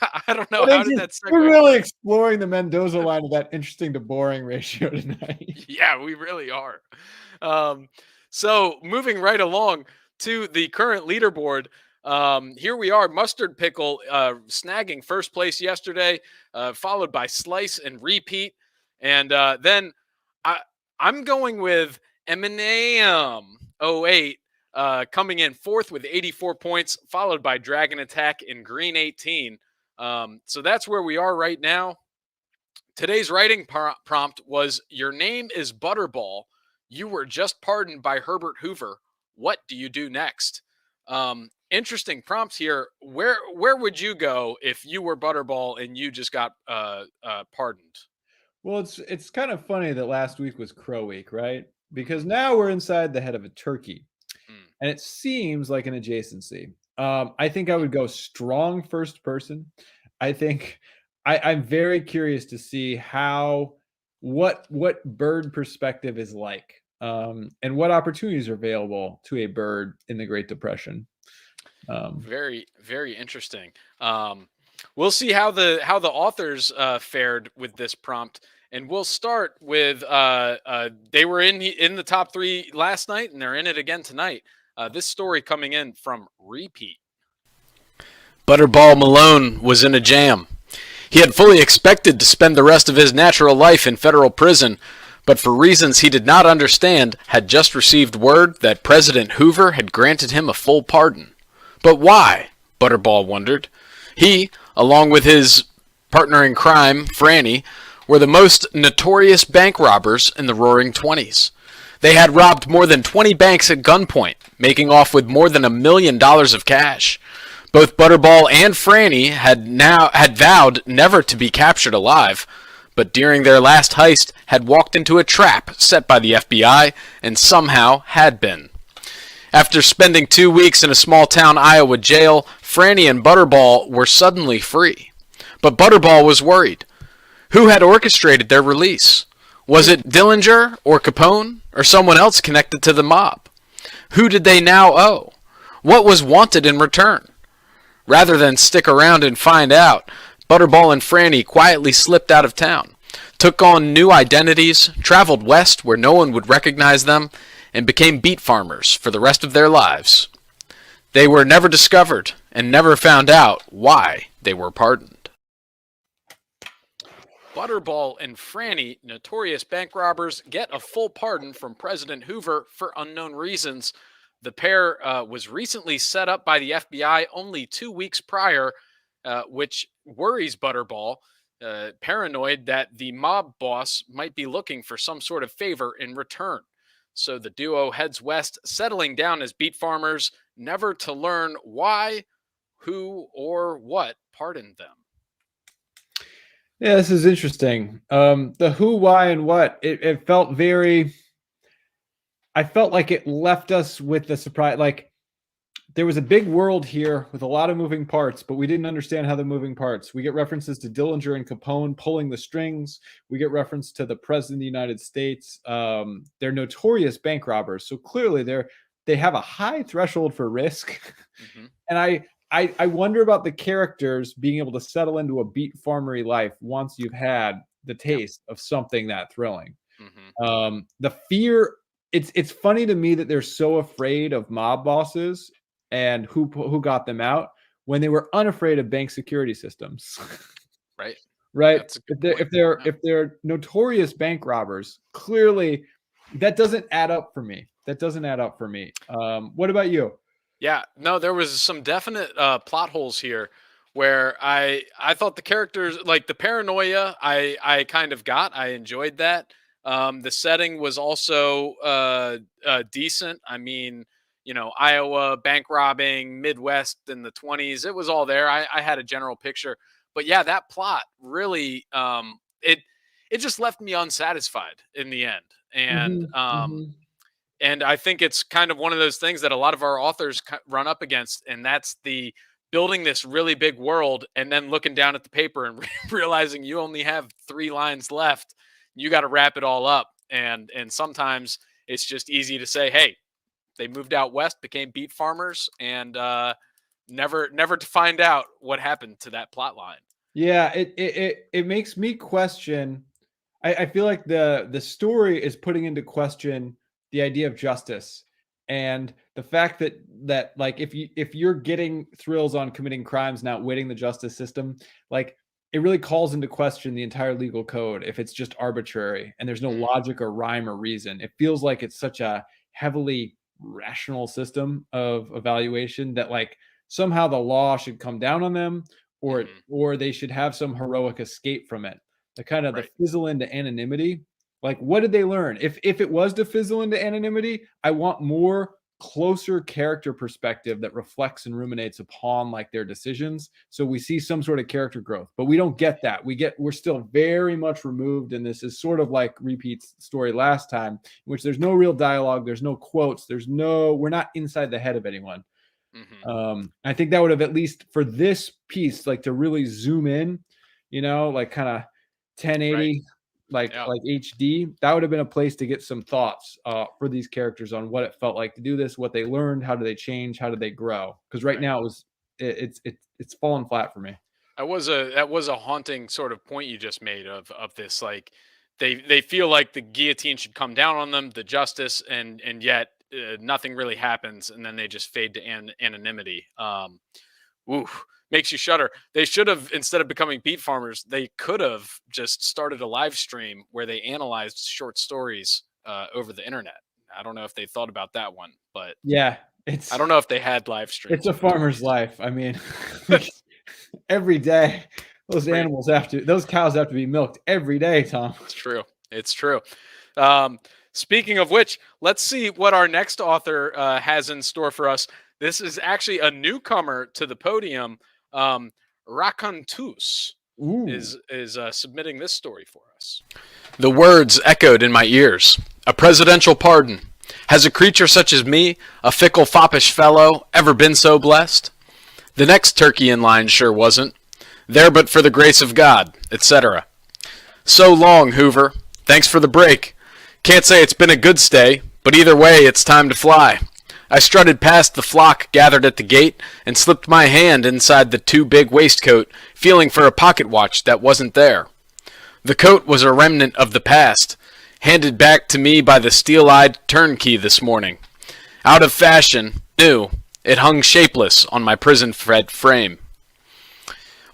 I don't know. Well, How did that we're segue? really exploring the Mendoza line of that interesting to boring ratio tonight. Yeah, we really are. Um, so moving right along to the current leaderboard. Here we are, Mustard Pickle snagging first place yesterday, followed by Slice and Repeat. And then I, I'm going with Eminem 08 coming in fourth with 84 points, followed by Dragon Attack in Green 18. So that's where we are right now. Today's writing prompt was Your name is Butterball. You were just pardoned by Herbert Hoover. What do you do next? Interesting prompt here. Where would you go if you were Butterball and you just got pardoned? Well, it's kind of funny that last week was Crow Week, right? Because now we're inside the head of a turkey, Mm, and it seems like an adjacency. I think I would go strong first person. I think I'm very curious to see what bird perspective is like, and what opportunities are available to a bird in the Great Depression. very, very interesting. We'll see how the authors fared with this prompt, and we'll start with they were in the top three last night, and they're in it again tonight. This story coming in from Repeat. Butterball Malone was in a jam. He had fully expected to spend the rest of his natural life in federal prison, but for reasons he did not understand, had just received word that President Hoover had granted him a full pardon. But why? Butterball wondered. He, along with his partner in crime, Franny, were the most notorious bank robbers in the Roaring Twenties. They had robbed more than 20 banks at gunpoint, making off with more than $1 million of cash. Both Butterball and Franny had vowed never to be captured alive, but during their last heist had walked into a trap set by the FBI and somehow had been. After spending 2 weeks in a small-town Iowa jail, Franny and Butterball were suddenly free. But Butterball was worried. Who had orchestrated their release? Was it Dillinger or Capone or someone else connected to the mob? Who did they now owe? What was wanted in return? Rather than stick around and find out, Butterball and Franny quietly slipped out of town, took on new identities, traveled west where no one would recognize them, and became beet farmers for the rest of their lives. They were never discovered and never found out why they were pardoned. Butterball and Franny, notorious bank robbers, get a full pardon from President Hoover for unknown reasons. The pair was recently set up by the FBI only 2 weeks prior, which worries Butterball, paranoid that the mob boss might be looking for some sort of favor in return. So the duo heads west, settling down as beet farmers, never to learn why, who, or what pardoned them. Yeah, this is interesting. The who, why, and what, it felt very, I felt like it left us with the surprise. Like there was a big world here with a lot of moving parts, but we didn't understand how the moving parts. We get references to Dillinger and Capone pulling the strings. We get reference to the president of the United States. They're notorious bank robbers. So clearly they have a high threshold for risk. Mm-hmm. And I wonder about the characters being able to settle into a beet farmery life once you've had the taste of something that thrilling. Mm-hmm. The fear, it's funny to me that they're so afraid of mob bosses and who got them out when they were unafraid of bank security systems. Right. Right. If they're notorious bank robbers, clearly that doesn't add up for me. What about you? Yeah, no, there was some definite plot holes here where I thought the characters, like the paranoia, I kind of got. I enjoyed that. The setting was also decent. I mean, you know, Iowa, bank robbing, Midwest in the 20s. It was all there. I had a general picture. But yeah, that plot really it just left me unsatisfied in the end. And and I think it's kind of one of those things that a lot of our authors run up against, and that's the building this really big world and then looking down at the paper and realizing you only have 3 lines left. You got to wrap it all up. And sometimes it's just easy to say, hey, they moved out west, became beet farmers, and never to find out what happened to that plot line. Yeah, it makes me question. I feel like the story is putting into question the idea of justice and the fact that like if you're getting thrills on committing crimes and outwitting the justice system, like it really calls into question the entire legal code if it's just arbitrary and there's no logic or rhyme or reason. It feels like it's such a heavily rational system of evaluation that like somehow the law should come down on them or they should have some heroic escape from it. The kind of the fizzle into anonymity. Like, what did they learn? If it was to fizzle into anonymity, I want more closer character perspective that reflects and ruminates upon like their decisions. So we see some sort of character growth, but we don't get that. We're still very much removed. And this is sort of like Repeat's story last time, in which there's no real dialogue. There's no quotes. We're not inside the head of anyone. I think that would have, at least for this piece, like to really zoom in, like kind of 1080, like HD, that would have been a place to get some thoughts for these characters on what it felt like to do this, what they learned, how do they change, how do they grow? Because right now it's fallen flat for me. That was a haunting sort of point you just made of this. Like they feel like the guillotine should come down on them, the justice, and yet nothing really happens, and then they just fade to anonymity. Makes you shudder. They should have, instead of becoming beet farmers, they could have just started a live stream where they analyzed short stories over the internet. I don't know if they thought about that one, but yeah, I don't know if they had live streams. It's a farmer's life. I mean, every day those those cows have to be milked every day, Tom. It's true. Speaking of which, let's see what our next author has in store for us. This is actually a newcomer to the podium. Racontus is submitting this story for us. The words echoed in my ears. A presidential pardon. Has a creature such as me, a fickle foppish fellow, ever been so blessed? The next turkey in line sure wasn't. There but for the grace of God, etc. So long, Hoover. Thanks for the break. Can't say it's been a good stay, but either way, it's time to fly. I strutted past the flock gathered at the gate and slipped my hand inside the too big waistcoat, feeling for a pocket watch that wasn't there. The coat was a remnant of the past, handed back to me by the steel-eyed turnkey this morning. Out of fashion, new, it hung shapeless on my prison-fed frame.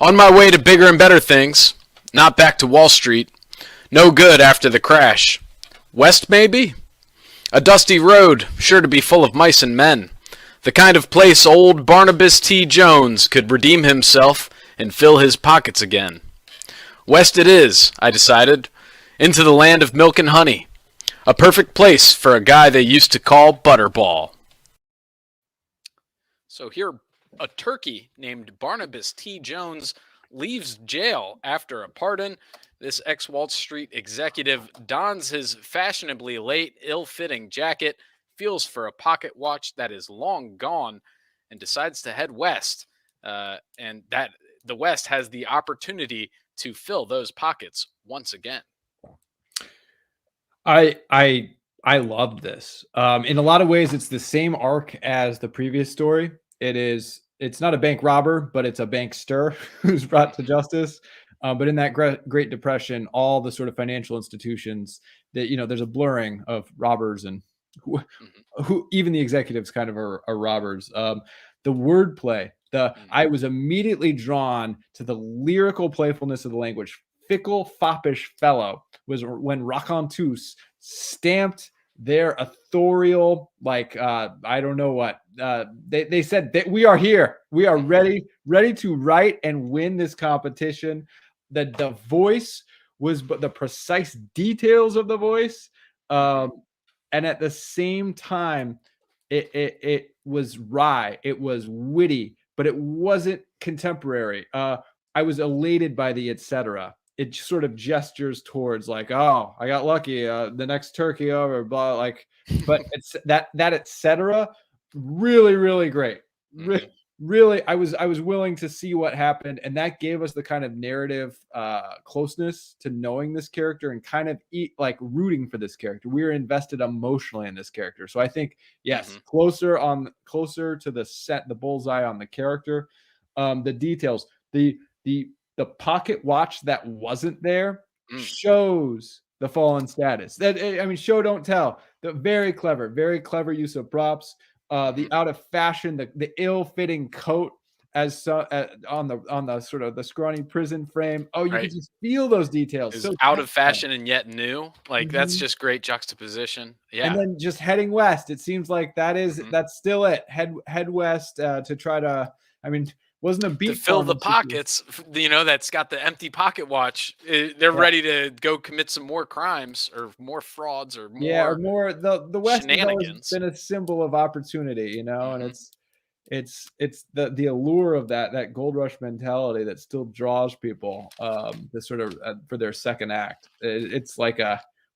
On my way to bigger and better things, not back to Wall Street, no good after the crash. West, maybe? A dusty road, sure to be full of mice and men. The kind of place old Barnabas T. Jones could redeem himself and fill his pockets again. West it is, I decided, into the land of milk and honey. A perfect place for a guy they used to call Butterball. So here, a turkey named Barnabas T. Jones leaves jail after a pardon. This ex-Wall Street executive dons his fashionably late, ill-fitting jacket, feels for a pocket watch that is long gone, and decides to head west. And that the West has the opportunity to fill those pockets once again. I love this. In a lot of ways, it's the same arc as the previous story. It's not a bank robber, but it's a bankster who's brought to justice. But in that Great Depression, all the sort of financial institutions that, there's a blurring of robbers and who even the executives kind of are robbers. The wordplay, I was immediately drawn to the lyrical playfulness of the language. Fickle, foppish fellow was when Racontus stamped their authorial, I don't know what, they said that we are here. We are ready to write and win this competition. That the voice was, but the precise details of the voice, and at the same time, it was wry, it was witty, but it wasn't contemporary. I was elated by the etc. It sort of gestures towards like, oh, I got lucky. The next turkey over, blah, but it's that etc. Really, really great. really, I was willing to see what happened, and that gave us the kind of narrative closeness to knowing this character and kind of like rooting for this character. We were invested emotionally in this character, so I think yes, closer to the bullseye on the character, the details, the pocket watch that wasn't there shows the fallen status. That, I mean, show don't tell. The very clever use of props. The out of fashion, the ill-fitting coat on the sort of the scrawny prison frame. Oh, you can just feel those details. So out of fashion and yet new. Like that's just great juxtaposition. Yeah. And then just heading west. It seems like that's still it. Head west to try to. I mean, wasn't a beat to fill the pockets. You know, that's got the empty pocket watch. They're ready to go commit some more crimes or more frauds or more. The West has always been a symbol of opportunity, you know, and it's the allure of that gold rush mentality that still draws people to sort of for their second act. It's like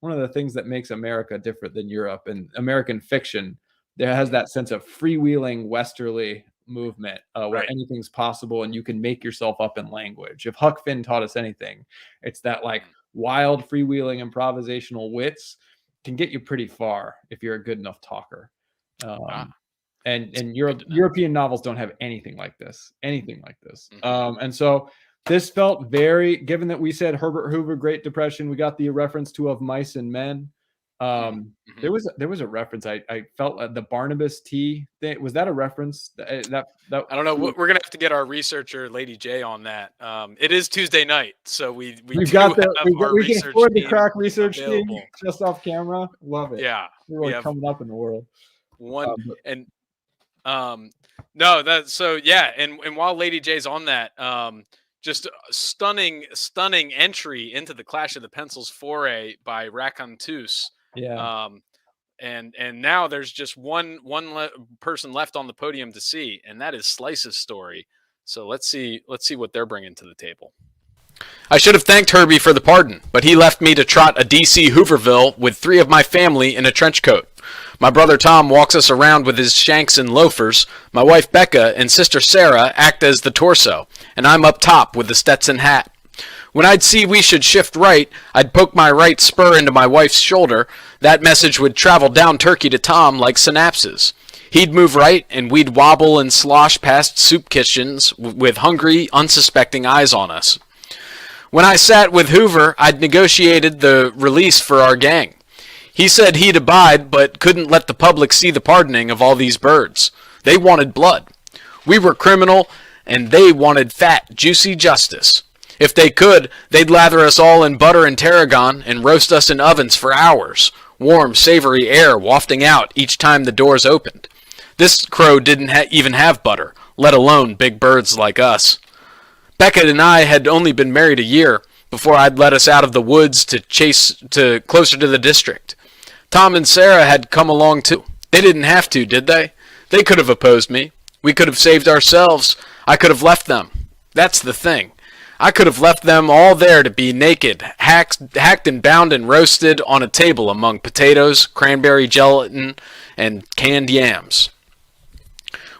one of the things that makes America different than Europe, and American fiction. There has that sense of freewheeling westerly movement where anything's possible and you can make yourself up in language. If Huck Finn taught us anything, it's that like wild freewheeling improvisational wits can get you pretty far if you're a good enough talker. And European novels don't have anything like this. And so this felt very, given that we said Herbert Hoover, Great Depression, we got the reference to Of Mice and Men. There was a reference. I felt the Barnabas Tea thing. Was that a reference? That I don't know. We're gonna have to get our researcher, Lady J, on that. It is Tuesday night, so we can afford the crack research team just off camera. Love it. Yeah, we're coming up in the world. And while Lady J's on that, just stunning entry into the Clash of the Pencils foray by Raconteuse. Yeah. And now there's just one person left on the podium to see, and that is Slice's story. So let's see what they're bringing to the table. I should have thanked Herbie for the pardon, but he left me to trot a DC Hooverville with 3 of my family in a trench coat. My brother Tom walks us around with his shanks and loafers. My wife Becca and sister Sarah act as the torso, and I'm up top with the Stetson hat. When I'd see we should shift right, I'd poke my right spur into my wife's shoulder. That message would travel down turkey to Tom like synapses. He'd move right, and we'd wobble and slosh past soup kitchens with hungry, unsuspecting eyes on us. When I sat with Hoover, I'd negotiated the release for our gang. He said he'd abide, but couldn't let the public see the pardoning of all these birds. They wanted blood. We were criminal, and they wanted fat, juicy justice. If they could, they'd lather us all in butter and tarragon and roast us in ovens for hours, warm, savory air wafting out each time the doors opened. This crow didn't even have butter, let alone big birds like us. Becca and I had only been married a year before I'd let us out of the woods to chase to closer to the district. Tom and Sarah had come along too. They didn't have to, did they? They could have opposed me. We could have saved ourselves. I could have left them. That's the thing. I could have left them all there to be naked, hacked and bound and roasted on a table among potatoes, cranberry gelatin, and canned yams.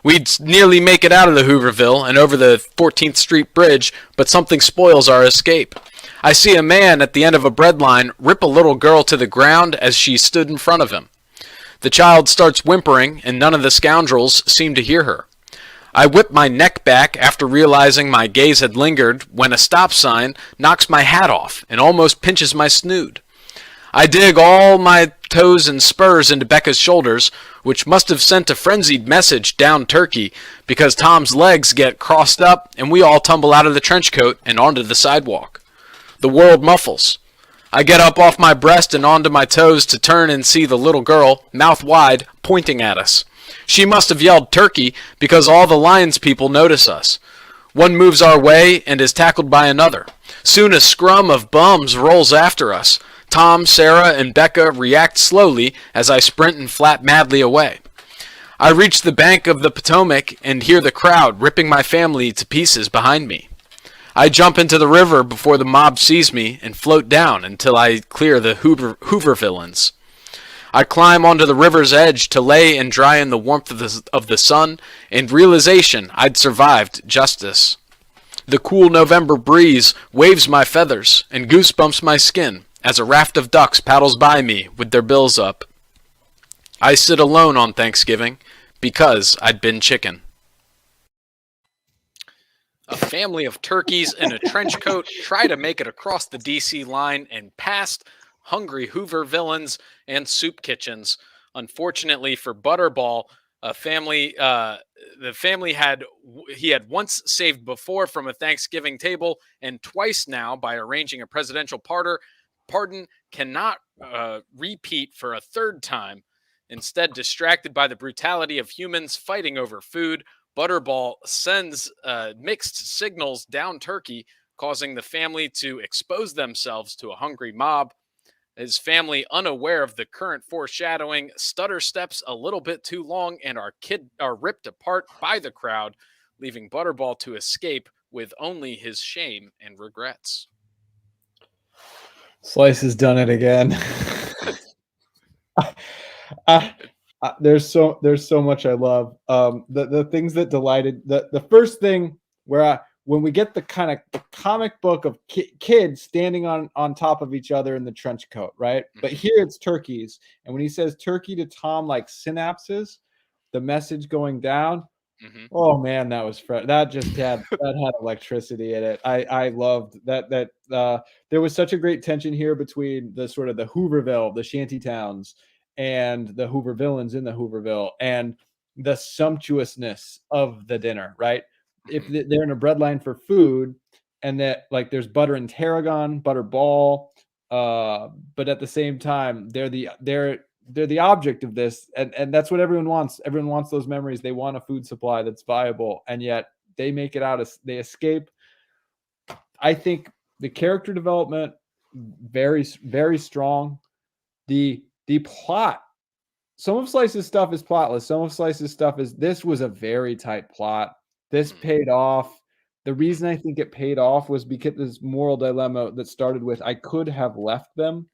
We'd nearly make it out of the Hooverville and over the 14th Street Bridge, but something spoils our escape. I see a man at the end of a bread line rip a little girl to the ground as she stood in front of him. The child starts whimpering, and none of the scoundrels seem to hear her. I whip my neck back after realizing my gaze had lingered when a stop sign knocks my hat off and almost pinches my snood. I dig all my toes and spurs into Becca's shoulders, which must have sent a frenzied message down turkey because Tom's legs get crossed up and we all tumble out of the trench coat and onto the sidewalk. The world muffles. I get up off my breast and onto my toes to turn and see the little girl, mouth wide, pointing at us. She must have yelled turkey because all the Lions people notice us. One moves our way and is tackled by another. Soon a scrum of bums rolls after us. Tom, Sarah, and Becca react slowly as I sprint and flap madly away. I reach the bank of the Potomac and hear the crowd ripping my family to pieces behind me. I jump into the river before the mob sees me and float down until I clear the Hoover villains. I climb onto the river's edge to lay and dry in the warmth of the sun, and realization I'd survived justice. The cool November breeze waves my feathers and goosebumps my skin as a raft of ducks paddles by me with their bills up. I sit alone on Thanksgiving because I'd been chicken. A family of turkeys in a trench coat try to make it across the DC line and past hungry Hoover villains and soup kitchens. Unfortunately for Butterball, the family had once saved before from a Thanksgiving table, and twice now by arranging a presidential pardon cannot repeat for a third time. Instead, distracted by the brutality of humans fighting over food, Butterball sends mixed signals down Turkey, causing the family to expose themselves to a hungry mob. His family, unaware of the current foreshadowing, stutter steps a little bit too long and are ripped apart by the crowd, leaving Butterball to escape with only his shame and regrets. Slice has done it again. There's so much I love. The things that delighted the first thing where when we get the kind of comic book of kids standing on top of each other in the trench coat, right? But here it's turkeys, and when he says turkey to Tom, like synapses, the message going down. Mm-hmm. Oh man, that was fresh. That just had electricity in it. I loved that. There was such a great tension here between the sort of the Hooverville, the shanty towns, and the Hoover villains in the Hooverville, and the sumptuousness of the dinner, right? If they're in a breadline for food, and that like there's butter and tarragon, Butterball, but at the same time they're the object of this, and that's what everyone wants. Everyone wants those memories. They want a food supply that's viable, and yet they make it out as they escape. I think the character development very, very strong. The plot, some of Slice's stuff is plotless. Some of Slice's stuff is, this was a very tight plot. This paid off. The reason I think it paid off was because this moral dilemma that started with, I could have left them.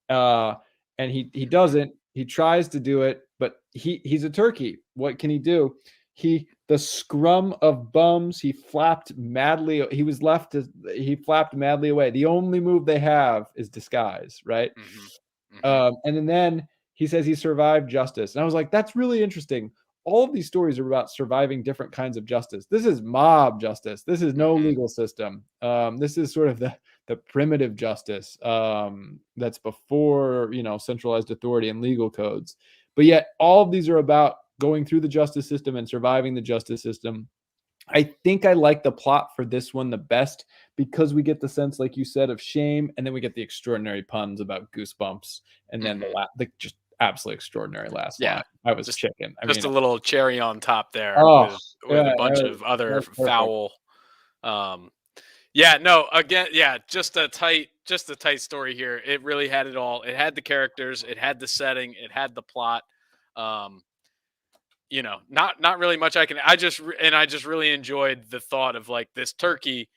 And he doesn't. He tries to do it, but he's a turkey. What can he do? The scrum of bums, he flapped madly. He flapped madly away. The only move they have is disguise, right? And then he says he survived justice. And I was like, that's really interesting. All of these stories are about surviving different kinds of justice. This is mob justice. This is no legal system. This is sort of the primitive justice that's before, centralized authority and legal codes. But yet all of these are about going through the justice system and surviving the justice system. I think I like the plot for this one the best because we get the sense, like you said, of shame, and then we get the extraordinary puns about goosebumps, and then the just absolutely extraordinary last line. I was just chicken. I mean, a little cherry on top there with a bunch of other foul. Just a tight story here. It really had it all. It had the characters, it had the setting, it had the plot. Not really much I just really enjoyed the thought of like this turkey,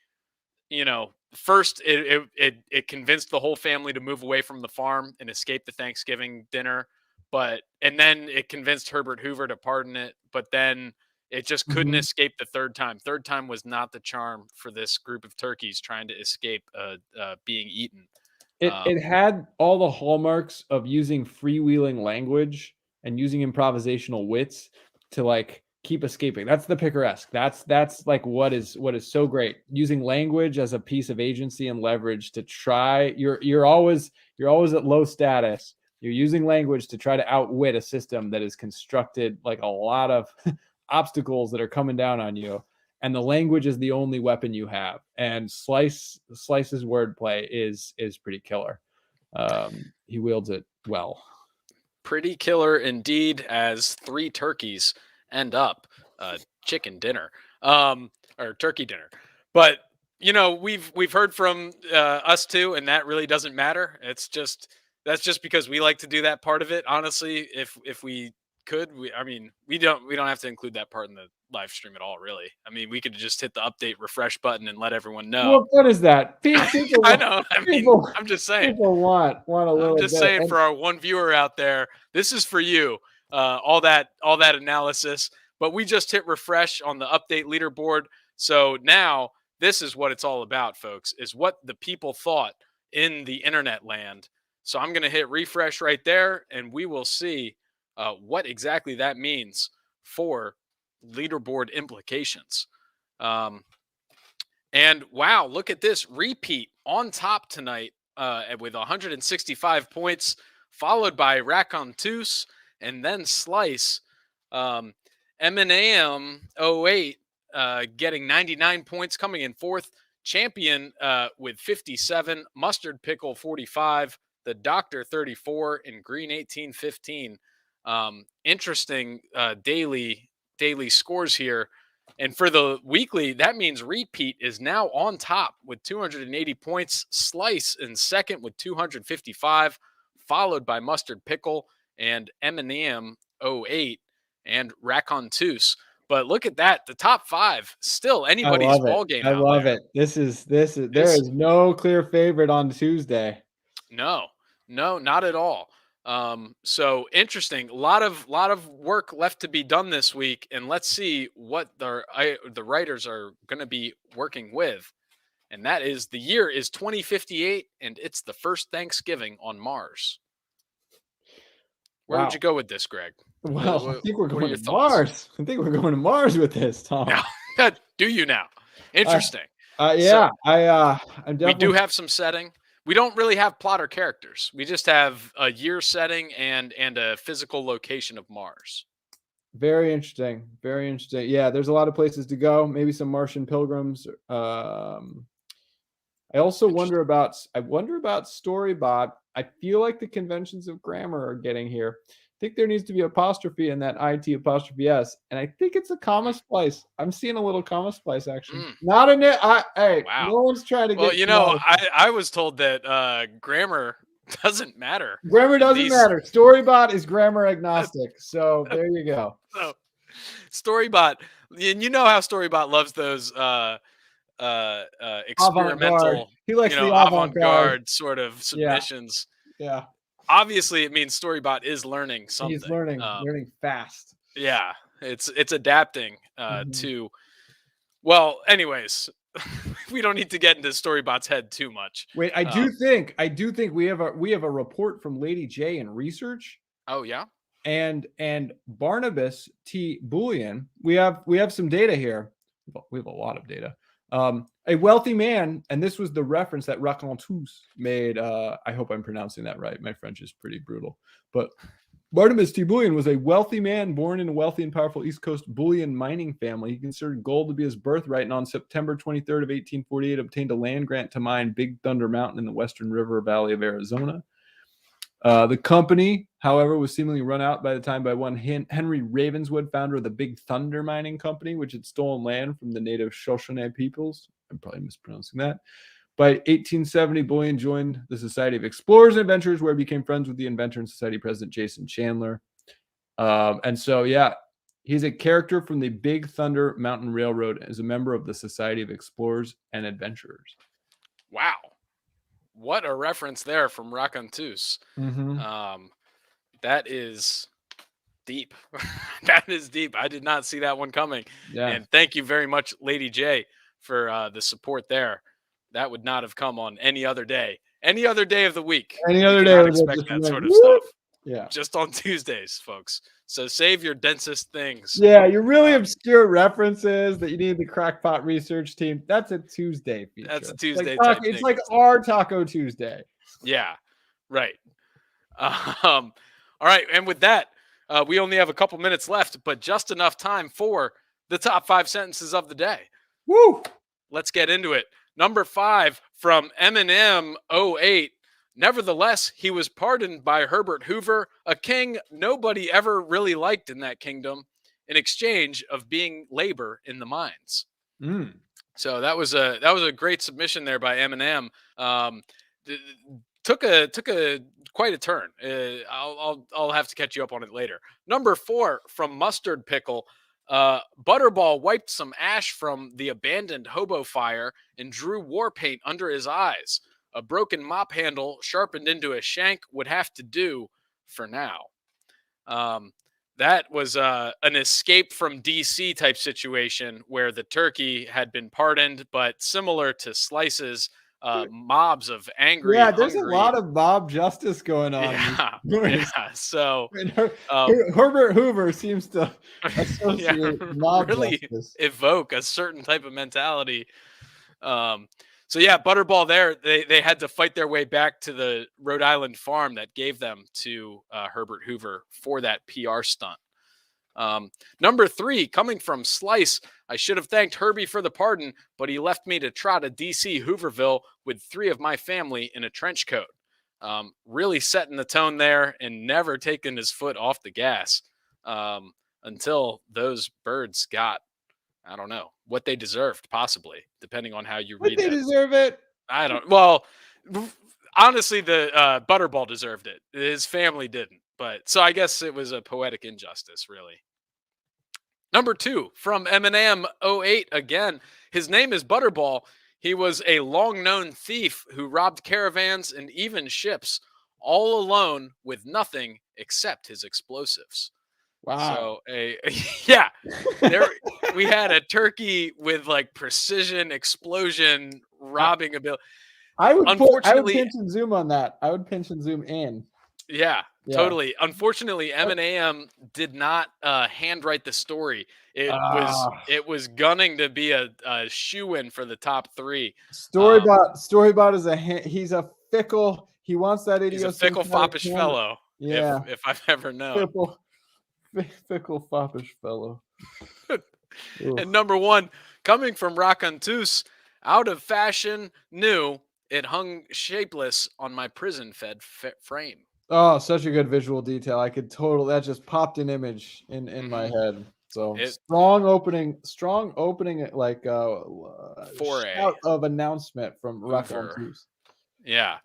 first it convinced the whole family to move away from the farm and escape the Thanksgiving dinner, and then it convinced Herbert Hoover to pardon it, but then it just couldn't escape the third time. Third time was not the charm for this group of turkeys trying to escape being eaten. It had all the hallmarks of using freewheeling language and using improvisational wits to like keep escaping. That's the picaresque. That's like what is so great. Using language as a piece of agency and leverage to try. You're always at low status. You're using language to try to outwit a system that is constructed like a lot of obstacles that are coming down on you. And the language is the only weapon you have. And Slice's wordplay is pretty killer. He wields it well. Pretty killer indeed, as 3 turkeys end up chicken dinner or turkey dinner. But we've heard from us too, and that really doesn't matter. That's just because we like to do that part of it. Honestly, if we could, we don't have to include that part in live stream at all, really. I mean, we could just hit the update refresh button and let everyone know. Well, what is that? People, I know. I mean, people, I'm just saying. people want a little I'm just bit. saying And for our one viewer out there, this is for you. All that analysis. But we just hit refresh on the update leaderboard. So now this is what it's all about, folks, is what the people thought in the internet land. So I'm going to hit refresh right there, and we will see what exactly that means for leaderboard implications. And wow, look at this repeat on top tonight with 165 points, followed by Racontus and then Slice. M&AM 08 getting 99 points, coming in fourth. Champion with 57, Mustard Pickle 45, the Doctor 34, and Green 1815. Interesting daily scores here. And for the weekly, that means Repeat is now on top with 280 points. Slice in second with 255, followed by Mustard Pickle and M&M 08 and Racontus. But look at that. The top five, still anybody's ball game. I love it. There is no clear favorite on Tuesday. No, not at all. So interesting. A lot of work left to be done this week, and let's see what the writers are going to be working with. And that is, the year is 2058, and it's the first Thanksgiving on Mars. Where would you go with this, Greg? Well, I think we're going to Mars. I think we're going to Mars with this, Tom. Do you now? Interesting. Yeah, so, I'm definitely... We do have some setting. We don't really have plot or characters. We just have a year setting and a physical location of Mars. Very interesting. Very interesting. Yeah, there's a lot of places to go. Maybe some Martian pilgrims. I also wonder about Storybot. I feel like the conventions of grammar are getting here. I think there needs to be apostrophe in that IT apostrophe S, and I think it's a comma splice. I'm seeing a little comma splice action. Not in it. Hey, wow. No one's trying to get. Well, you know, I was told that grammar doesn't matter. Grammar doesn't matter. Storybot is grammar agnostic. So there you go. So, Storybot, and you know how Storybot loves those experimental, avant-garde. He likes the avant-garde sort of submissions. Yeah. Obviously, it means Storybot is learning something. He's learning fast. Yeah, it's adapting to. Well, anyways, we don't need to get into Storybot's head too much. Wait, I do think we have a report from Lady J in research. Oh yeah, and Barnabas T. Bullion. We have some data here. We have a lot of data. A wealthy man, and this was the reference that Racontus made. I hope I'm pronouncing that right. My French is pretty brutal. But Barnabas T. Bullion was a wealthy man born in a wealthy and powerful East Coast bullion mining family. He considered gold to be his birthright, and on September 23rd of 1848, obtained a land grant to mine Big Thunder Mountain in the Western River Valley of Arizona. The company, however, was seemingly run out by the time by one Henry Ravenswood, founder of the Big Thunder Mining Company, which had stolen land from the native Shoshone peoples. I'm probably mispronouncing that. By 1870, Bullion joined the Society of Explorers and Adventurers, where he became friends with the Inventor and Society president Jason Chandler. And so, yeah, he's a character from the Big Thunder Mountain Railroad as a member of the Society of Explorers and Adventurers. Wow. What a reference there from Racontus. That is deep. That is deep. I did not see that one coming. Yeah. And thank you very much, Lady J, for the support there. That would not have come on any other day. Any other day of the week. Any other day. Expect that sort of stuff. Yeah. Just on Tuesdays, folks. So save your densest things. Yeah, your really obscure references that you need the Crackpot research team. That's a Tuesday feature. That's a Tuesday type thing. It's like our Taco Tuesday. Yeah, right. All right, and with that, we only have a couple minutes left, but just enough time for the top 5 sentences of the day. Woo! Let's get into it. Number 5 from M&M 08. Nevertheless, he was pardoned by Herbert Hoover, a king nobody ever really liked in that kingdom, in exchange of being labor in the mines. So that was a great submission there by M&M. Took a quite a turn. I'll have to catch you up on it later. Number 4 from Mustard Pickle. Butterball wiped some ash from the abandoned hobo fire and drew war paint under his eyes. A broken mop handle sharpened into a shank would have to do for now. That was an escape from DC type situation where the turkey had been pardoned, but similar to Slice's mobs of angry. Yeah, there's hungry, a lot of mob justice going on. Yeah. So Herbert Hoover seems to associate mob really justice. evoke a certain type of mentality. So yeah, Butterball there, they had to fight their way back to the Rhode Island farm that gave them to Herbert Hoover for that PR stunt. Number 3, coming from Slice, I should have thanked Herbie for the pardon, but he left me to trot a DC Hooverville with 3 of my family in a trench coat. Really setting the tone there and never taking his foot off the gas until those birds got, I don't know, what they deserved, possibly, depending on how you read it. They deserve it. I don't. Well, honestly, the Butterball deserved it. His family didn't. But so I guess it was a poetic injustice, really. Number 2 from Eminem 08 again. His name is Butterball. He was a long-known thief who robbed caravans and even ships, all alone with nothing except his explosives. Wow. So yeah, there we had a turkey with like precision explosion robbing a bill. I would pinch and zoom on that. I would pinch and zoom in. Yeah, totally. Unfortunately, Eminem did not handwrite the story. It was gunning to be a shoe-in for the top 3. Storybot is he's a fickle. He wants that idiot. He's a fickle, foppish fellow. Yeah, if I've ever known. Fickle, foppish fellow. And number 1, coming from Racontus, out of fashion, new. It hung shapeless on my prison-fed frame. Oh, such a good visual detail. I could that just popped an image in my head. So strong opening like foray shout of announcement from Racontus. Yeah.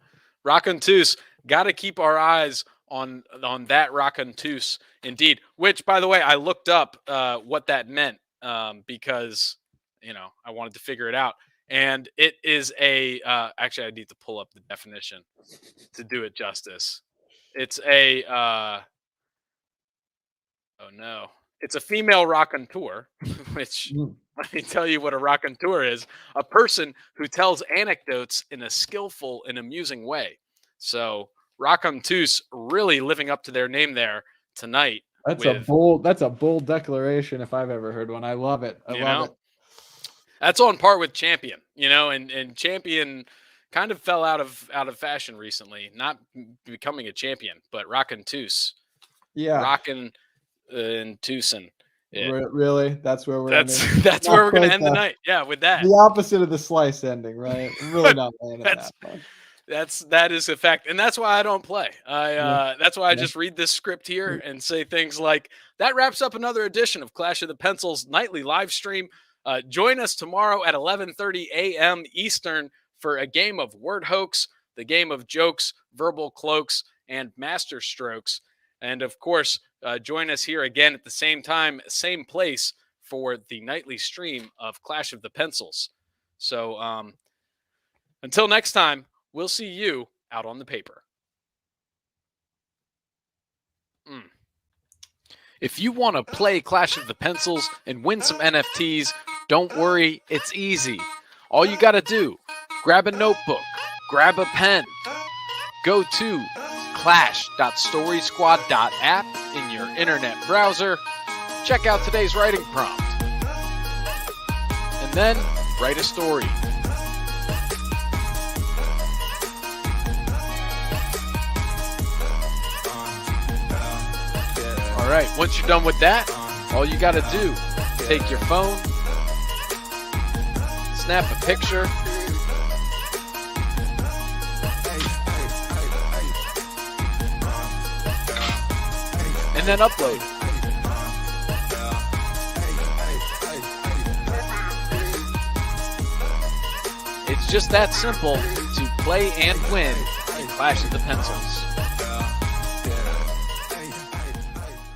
Racontus, got to keep our eyes on that Racontus indeed, which by the way, I looked up what that meant because I wanted to figure it out. And it is actually I need to pull up the definition to do it justice. It's it's a female raconteur, which let me tell you what a raconteur is. A person who tells anecdotes in a skillful and amusing way. So Racontus really living up to their name there tonight. That's a bold declaration if I've ever heard one. I love it. I love it. That's on par with Champion, and Champion kind of fell out of fashion recently, not becoming a champion, but Racontus. Yeah. Rockin' and Tucson. Really? That's where we're that's where we're going to end the night. Yeah, with that. The opposite of the Slice ending, right? I'm really not playing that one. That is a fact, and that's why I don't play. That's why I just read this script here and say things like, that wraps up another edition of Clash of the Pencils nightly live stream. Join us tomorrow at 11:30 a.m. Eastern for a game of word hoax, the game of jokes, verbal cloaks, and master strokes. And of course, join us here again at the same time, same place for the nightly stream of Clash of the Pencils. So until next time, we'll see you out on the paper. If you want to play Clash of the Pencils and win some NFTs, don't worry, it's easy. All you got to do, grab a notebook, grab a pen, go to clash.storysquad.app in your internet browser, check out today's writing prompt, and then write a story. All right, once you're done with that, all you got to do, take your phone, snap a picture, and then upload. It's just that simple to play and win in Clash of the Pencils.